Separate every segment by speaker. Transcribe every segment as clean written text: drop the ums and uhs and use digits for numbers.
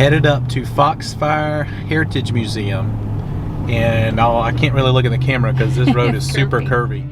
Speaker 1: headed up to Foxfire Heritage Museum, and I can't really look at the camera because this road is super curvy.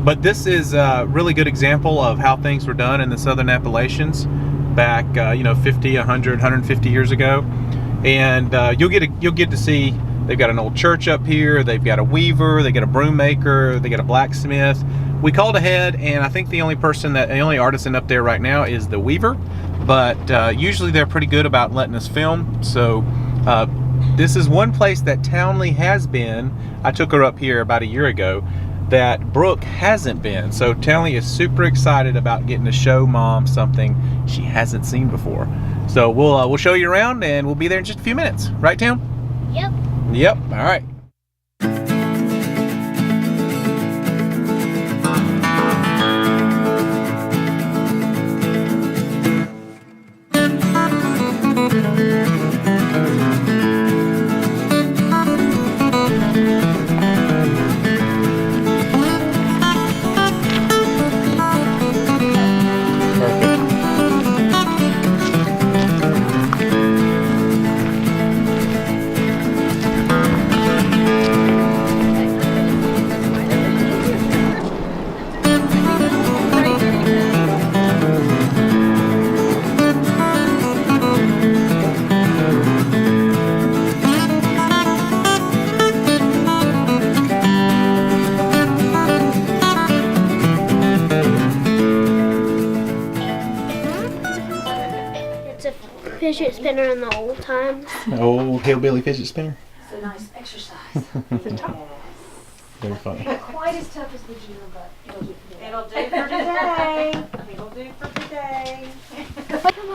Speaker 1: But this is a really good example of how things were done in the Southern Appalachians back, 50, 100, 150 years ago. And you'll get to see they've got an old church up here. They've got a weaver. They got a broom maker. They got a blacksmith. We called ahead, and I think the only artisan up there right now is the weaver. But usually they're pretty good about letting us film. So this is one place that Townley has been. I took her up here about a year ago, that Brooke hasn't been. So Townley is super excited about getting to show Mom something she hasn't seen before. So we'll show you around, and we'll be there in just a few minutes. Right, Tam?
Speaker 2: Yep.
Speaker 1: Yep. All right.
Speaker 2: Fidget spinner in the old times.
Speaker 1: Old hillbilly fidget spinner.
Speaker 3: It's a nice exercise. It's tough.
Speaker 1: Very funny.
Speaker 3: Not quite as tough as the June, but it'll do for today. It'll do for today.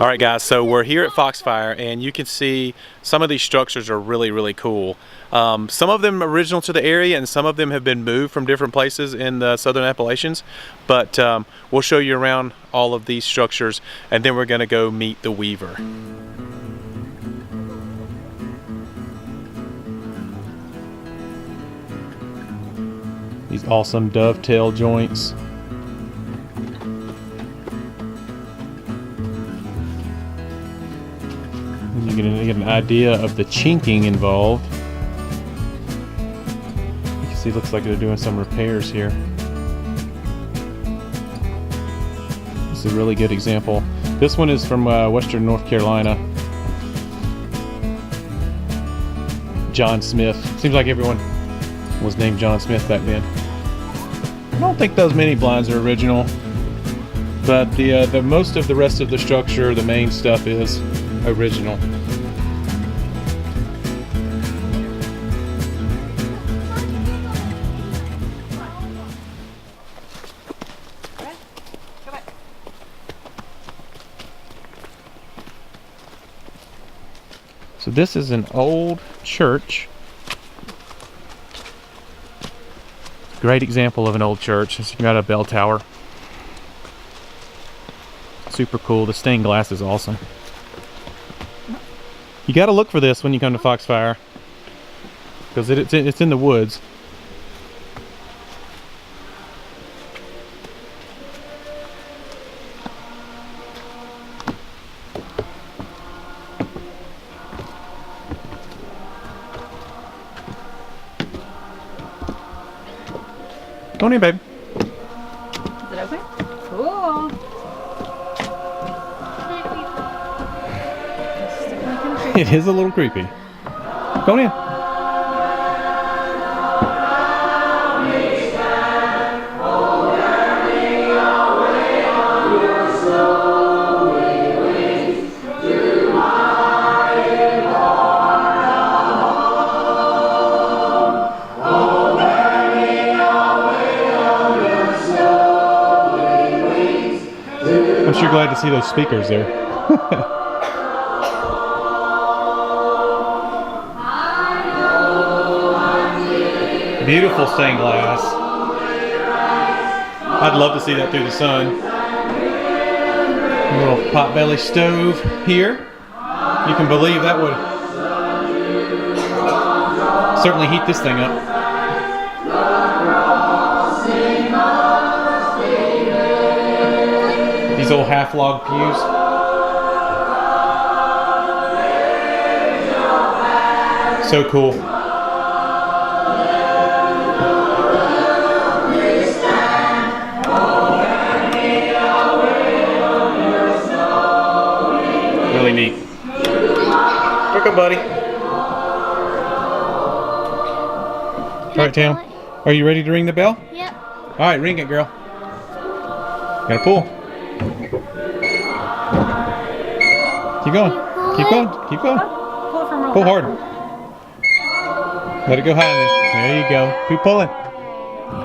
Speaker 1: All right, guys, so we're here at Foxfire, and you can see some of these structures are really, really cool. Some of them are original to the area, and some of them have been moved from different places in the Southern Appalachians. But we'll show you around all of these structures, and then we're going to go meet the weaver. These awesome dovetail joints. And you get an idea of the chinking involved. You can see it looks like they're doing some repairs here. This is a really good example. This one is from Western North Carolina. John Smith. Seems like everyone was named John Smith back then. I don't think those mini blinds are original, but the most of the rest of the structure, the main stuff, is original. So this is an old church. Great example of an old church. It's got a bell tower. Super cool. The stained glass is awesome. You got to look for this when you come to Foxfire, because it's in the woods. Go on in, babe.
Speaker 3: Is it open? Cool.
Speaker 1: It is a little creepy. Go on in. I'm sure glad to see those speakers there. Beautiful stained glass. I'd love to see that through the sun. A little potbelly stove here. You can believe that would certainly heat this thing up. These old half log pews. So cool. Really neat. Here you buddy. All right, Tam. Are you ready to ring the bell?
Speaker 2: Yep.
Speaker 1: All right, ring it, girl. Gotta pull. Keep going. Keep going. Keep going.
Speaker 3: Pull from real
Speaker 1: Pull
Speaker 3: hard.
Speaker 1: hard. Let it go high. There you go. Keep pulling.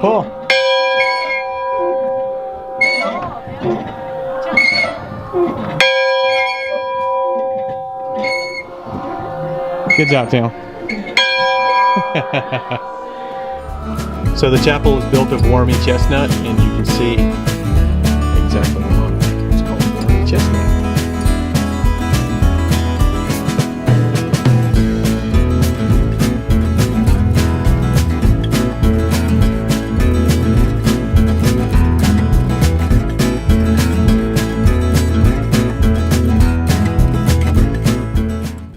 Speaker 1: Pull. Good job, Tim. So the chapel is built of wormy chestnut, and you can see exactly what on it. It's called wormy chestnut.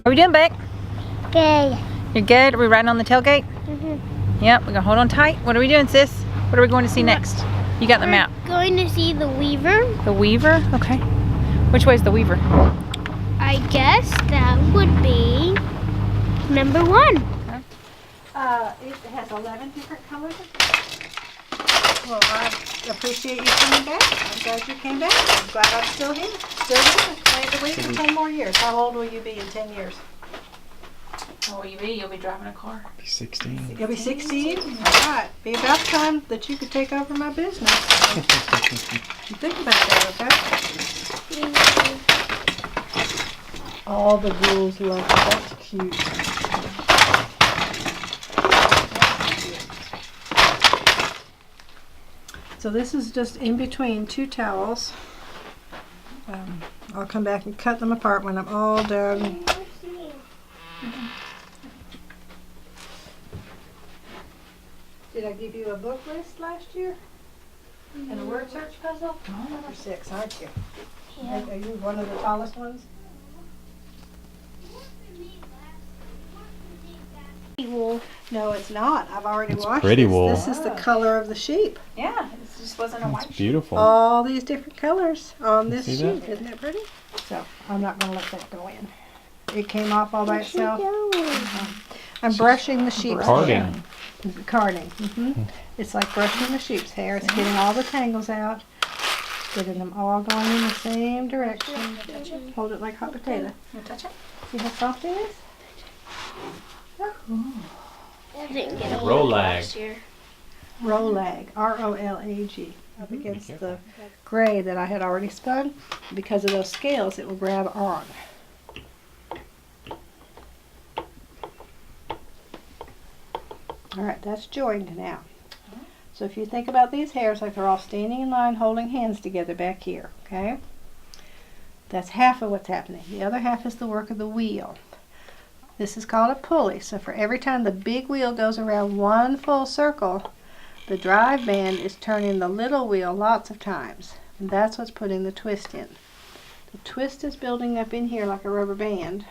Speaker 3: What are we doing, Beck?
Speaker 2: Okay.
Speaker 3: You're good? Are we riding on the tailgate? Yep, we're gonna hold on tight. What are we doing, sis? What are we going to see next? You got the map.
Speaker 2: Going to see the Weaver.
Speaker 3: The Weaver? Okay. Which way's the Weaver?
Speaker 2: I guess that would be number 1.
Speaker 3: It has 11 different colors. Well, I appreciate you coming back. I'm glad you came back. I'm glad I'm still here. Still here. Plan to leave for 10 more years. How old will you be in 10 years? How will you be? You'll be driving a car.
Speaker 1: Be 16.
Speaker 3: You'll be 16? All right. Be about time that you could take over my business. You think about that, okay? All the rules love it. That's cute. So this is just in between 2 towels. I'll come back and cut them apart when I'm all done. Did I give you a book list last year? And a word search puzzle? Oh, number 6, aren't you?
Speaker 2: Yeah.
Speaker 3: Are you one of the tallest ones?
Speaker 2: Wool.
Speaker 3: No, it's not. I've already
Speaker 1: It's
Speaker 3: washed
Speaker 1: pretty
Speaker 3: this.
Speaker 1: wool.
Speaker 3: This is the color of the sheep.
Speaker 4: Yeah, it just wasn't a white
Speaker 1: It's beautiful.
Speaker 3: All these different colors on this
Speaker 1: See
Speaker 3: sheet.
Speaker 1: that?
Speaker 3: Isn't that pretty? So I'm not going to let that go in. It came off all by itself. I'm brushing the sheep's hair.
Speaker 1: Carding.
Speaker 3: Carding. It's like brushing the sheep's hair. It's getting all the tangles out, getting them all going in the same direction. Hold it like hot potato.
Speaker 4: You touch it?
Speaker 3: See how soft it is?
Speaker 2: I didn't get a
Speaker 1: Rolag.
Speaker 2: last year.
Speaker 3: Rolag, R-O-L-A-G, up against the gray that I had already spun. Because of those scales, it will grab on. All right, that's joined now. So if you think about these hairs like they're all standing in line holding hands together back here, okay? That's half of what's happening. The other half is the work of the wheel. This is called a pulley. So for every time the big wheel goes around one full circle, the drive band is turning the little wheel lots of times. And that's what's putting the twist in. The twist is building up in here like a rubber band.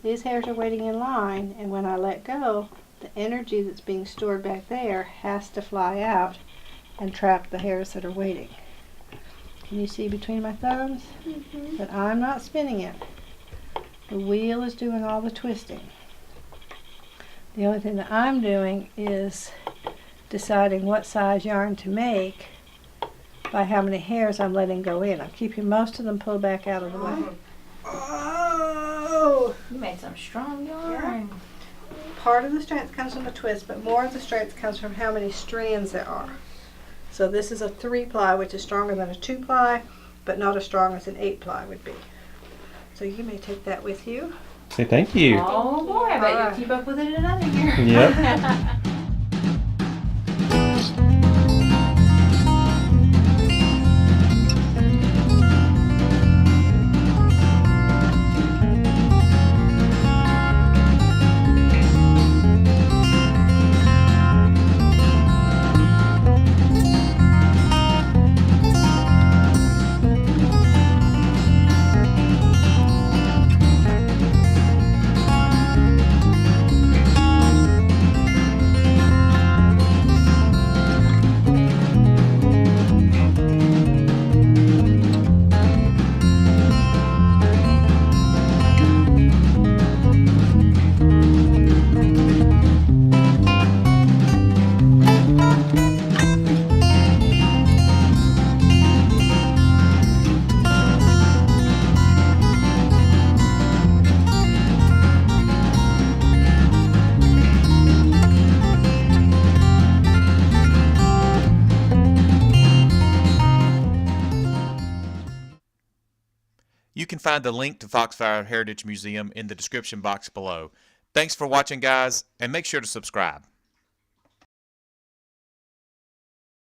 Speaker 3: These hairs are waiting in line, and when I let go, the energy that's being stored back there has to fly out and trap the hairs that are waiting. Can you see between my thumbs? But I'm not spinning it. The wheel is doing all the twisting. The only thing that I'm doing is deciding what size yarn to make by how many hairs I'm letting go in. I'm keeping most of them pulled back out of the way. Oh!
Speaker 4: You made some strong yarn.
Speaker 3: Part of the strength comes from the twist, but more of the strength comes from how many strands there are. So this is a 3-ply, which is stronger than a 2-ply, but not as strong as an 8-ply would be. So you may take that with you.
Speaker 1: Say thank you.
Speaker 4: Oh boy, I bet you'll keep up with it in another year.
Speaker 1: Yep.
Speaker 5: find the link to Foxfire Heritage Museum in the description box below. Thanks for watching, guys, and make sure to subscribe.